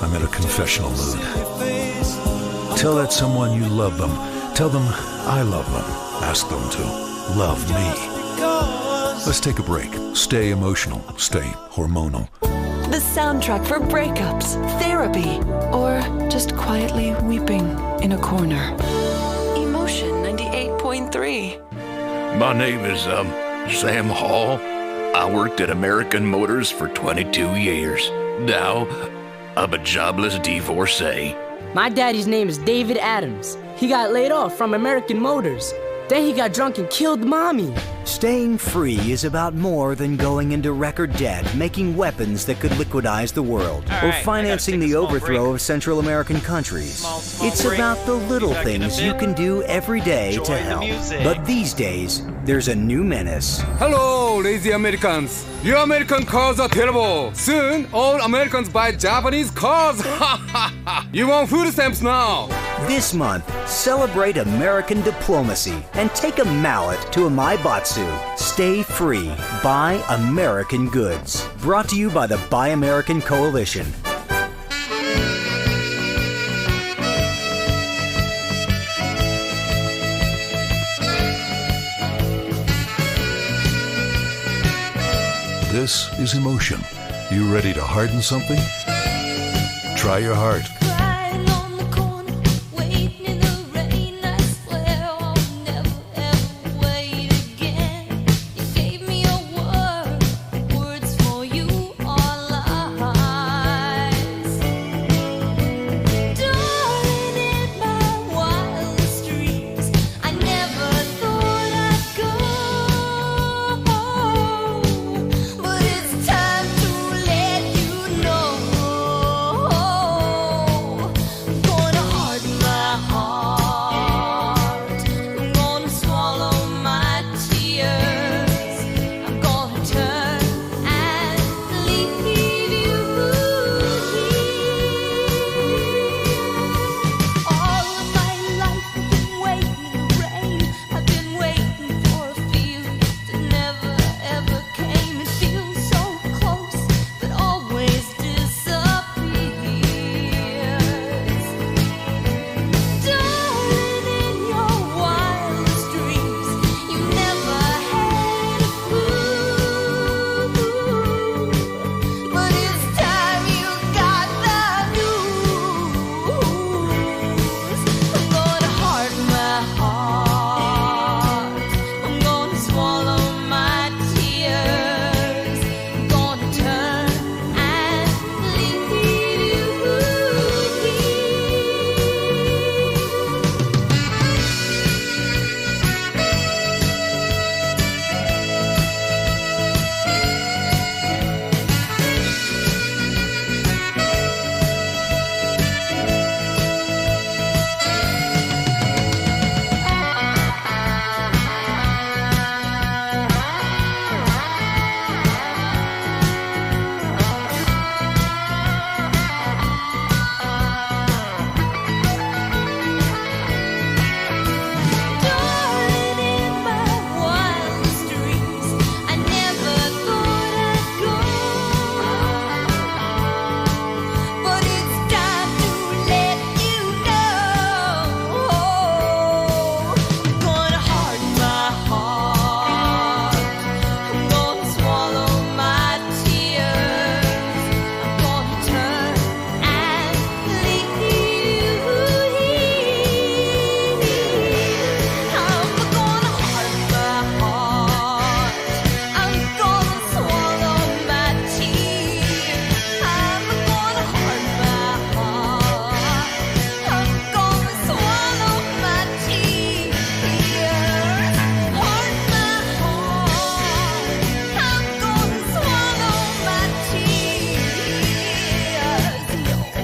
I'm in a confessional mood. Tell that someone you love them. Tell them I love them. Ask them to love me. Let's take a break. Stay emotional. Stay hormonal. The soundtrack for breakups, therapy, or just quietly weeping in a corner. Emotion 98.3. My name is, Sam Hall. I worked at American Motors for 22 years. Now, I'm a jobless divorcee. My daddy's name is David Adams. He got laid off from American Motors. Then he got drunk and killed Mommy. Staying free is about more than going into record debt, making weapons that could liquidize the world, or financing the overthrow of Central American countries. It's about the little things you can do every day to help. But these days, there's a new menace. Hello, lazy Americans. Your American cars are terrible. Soon, all Americans buy Japanese cars. You want food stamps now? This month, celebrate American diplomacy and take a mallet to a Maibatsu. Stay free. Buy American goods. Brought to you by the Buy American Coalition. This is emotion. You ready to harden something? Try your heart.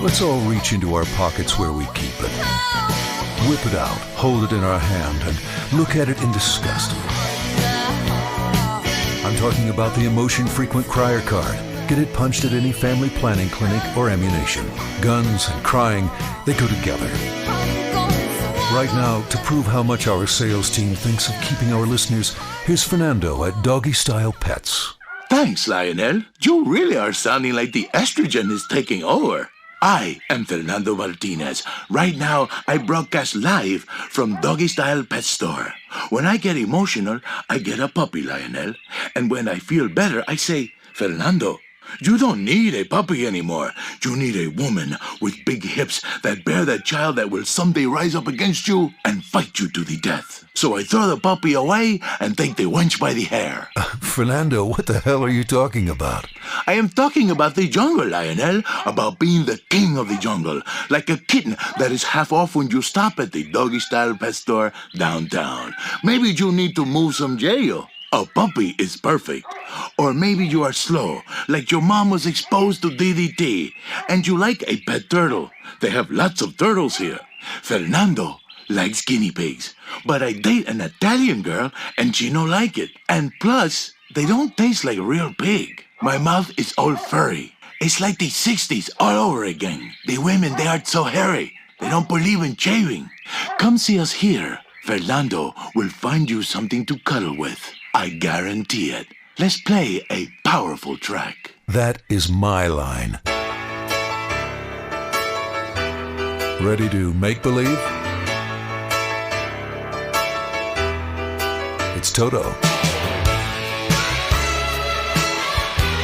Let's all reach into our pockets where we keep it. Whip it out, hold it in our hand, and look at it in disgust. I'm talking about the Emotion Frequent Crier card. Get it punched at any family planning clinic or ammunition. Guns and crying, they go together. Right now, to prove how much our sales team thinks of keeping our listeners, here's Fernando at Doggy Style Pets. Thanks, Lionel. You really are sounding like the estrogen is taking over. I am Fernando Martinez. Right now, I broadcast live from Doggy Style Pet Store. When I get emotional, I get a puppy, Lionel. And when I feel better, I say, Fernando, you don't need a puppy anymore. You need a woman with big hips that bear that child that will someday rise up against you and fight you to the death. So I throw the puppy away and take the wench by the hair. Fernando, what the hell are you talking about? I am talking about the jungle, Lionel. About being the king of the jungle. Like a kitten that is half off when you stop at the Doggy Style Pet Store downtown. Maybe you need to move some jail. A puppy is perfect. Or maybe you are slow, like your mom was exposed to DDT, and you like a pet turtle. They have lots of turtles here. Fernando likes guinea pigs, but I date an Italian girl and she don't like it. And plus, they don't taste like a real pig. My mouth is all furry. It's like the 60s all over again. The women, they are so hairy. They don't believe in shaving. Come see us here. Fernando will find you something to cuddle with. I guarantee it. Let's play a powerful track. That is my line. Ready to make believe? It's Toto.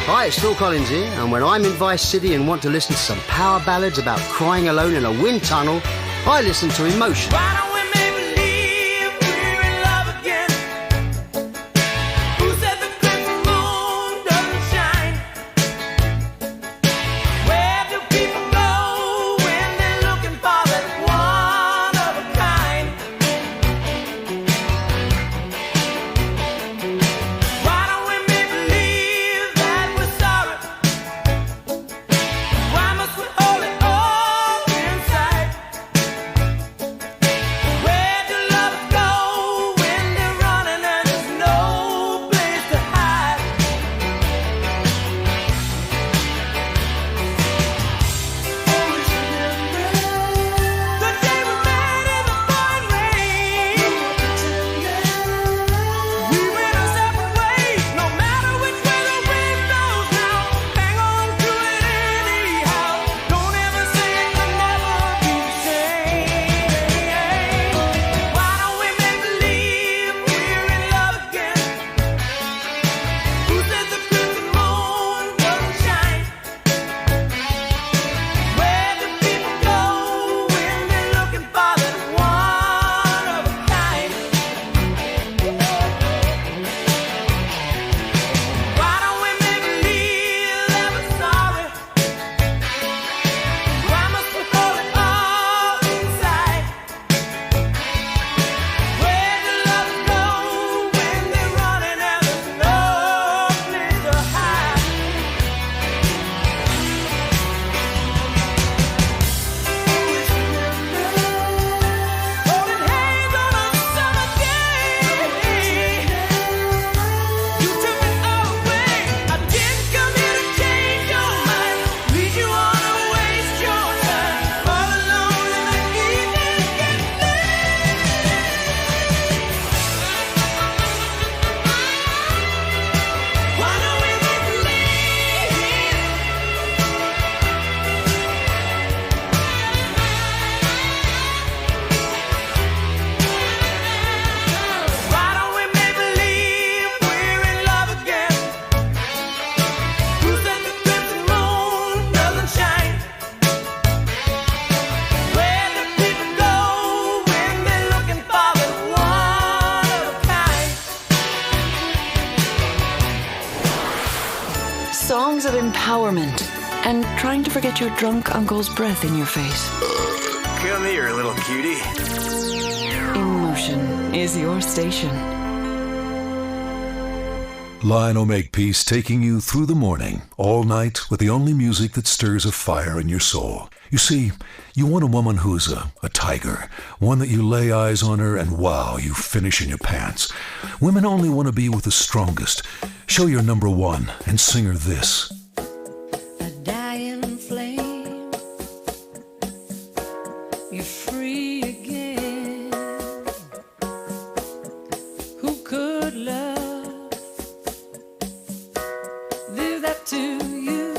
Hi, it's Phil Collins here, and when I'm in Vice City and want to listen to some power ballads about crying alone in a wind tunnel, I listen to Emotion. Songs of empowerment and trying to forget your drunk uncle's breath in your face. Come here, little cutie. Emotion is your station. Lionel Makepeace taking you through the morning, all night, with the only music that stirs a fire in your soul. You see, you want a woman who's a tiger, one that you lay eyes on her and wow, you finish in your pants. Women only want to be with the strongest. Show your number one and sing her this. A dying flame, you're free again. Who could love, leave that to you?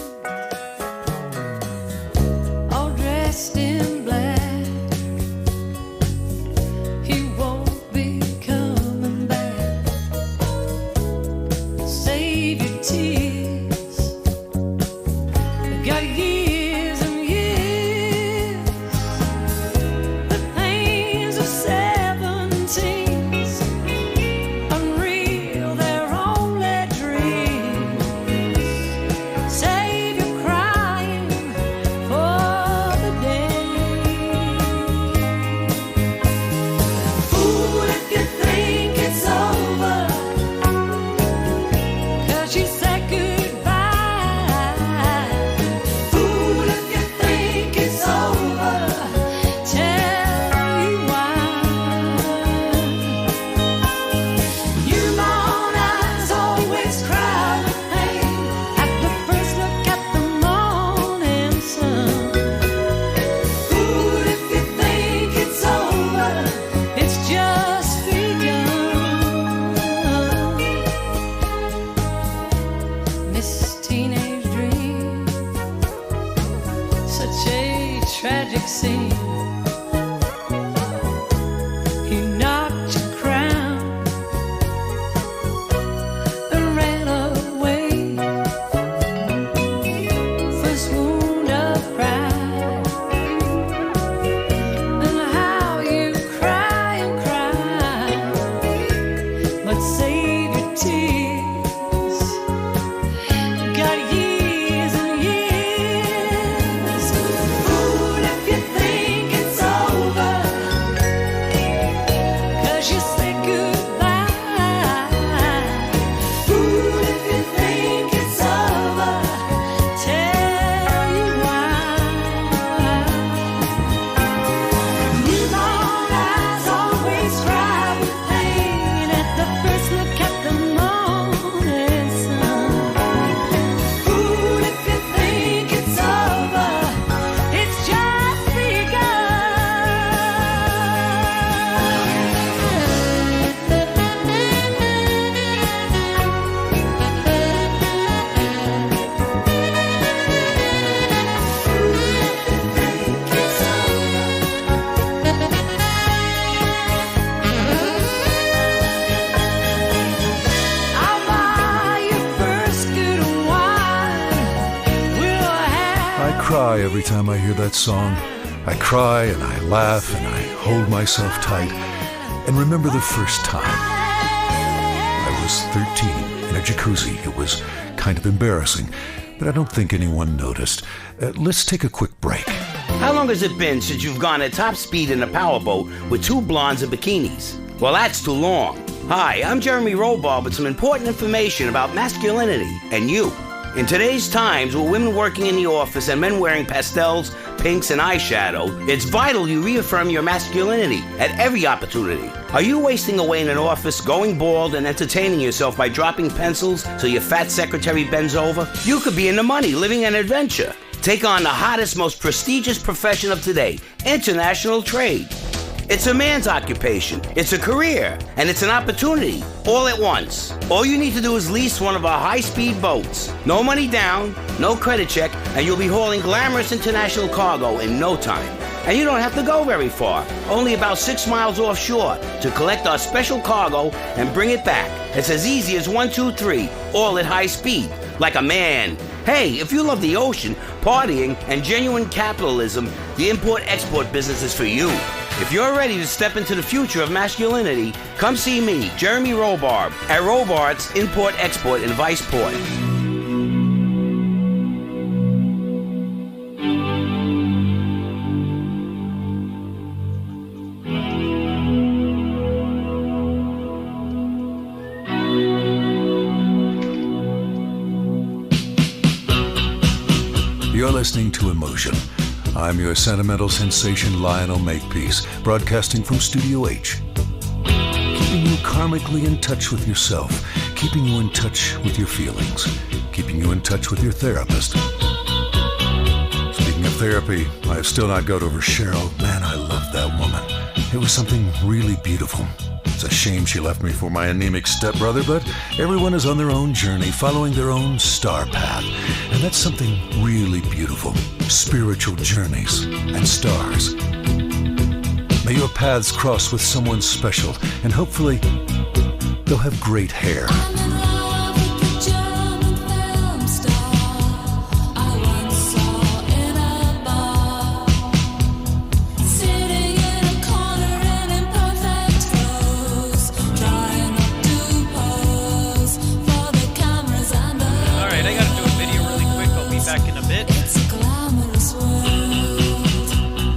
All dressed in black, he won't be coming back. Save your tears. cry every time I hear that song. I cry and I laugh and I hold myself tight and remember the first time. I was 13 in a jacuzzi. It was kind of embarrassing, but I don't think anyone noticed. Let's take a quick break. How long has it been since you've gone at top speed in a powerboat with two blondes in bikinis? Well, that's too long. Hi, I'm Jeremy Robar with some important information about masculinity and you. In today's times, with women working in the office and men wearing pastels, pinks, and eyeshadow, it's vital you reaffirm your masculinity at every opportunity. Are you wasting away in an office, going bald, and entertaining yourself by dropping pencils so your fat secretary bends over? You could be in the money, living an adventure. Take on the hottest, most prestigious profession of today, international trade. It's a man's occupation, it's a career, and it's an opportunity, all at once. All you need to do is lease one of our high-speed boats. No money down, no credit check, and you'll be hauling glamorous international cargo in no time. And you don't have to go very far, only about 6 miles offshore to collect our special cargo and bring it back. It's as easy as 1, 2, 3, all at high speed, like a man. Hey, if you love the ocean, partying, and genuine capitalism, the import-export business is for you. If you're ready to step into the future of masculinity, come see me, Jeremy Robarb, at Robards Import-Export in Viceport. You're listening to Emotion. I'm your sentimental sensation Lionel Makepeace, broadcasting from Studio H. Keeping you karmically in touch with yourself, keeping you in touch with your feelings, keeping you in touch with your therapist. Speaking of therapy, I have still not got over Cheryl. Man, I love that woman. It was something really beautiful. It's a shame she left me for my anemic stepbrother, but everyone is on their own journey, following their own star path. And that's something really beautiful. Spiritual journeys and stars. May your paths cross with someone special, and hopefully they'll have great hair.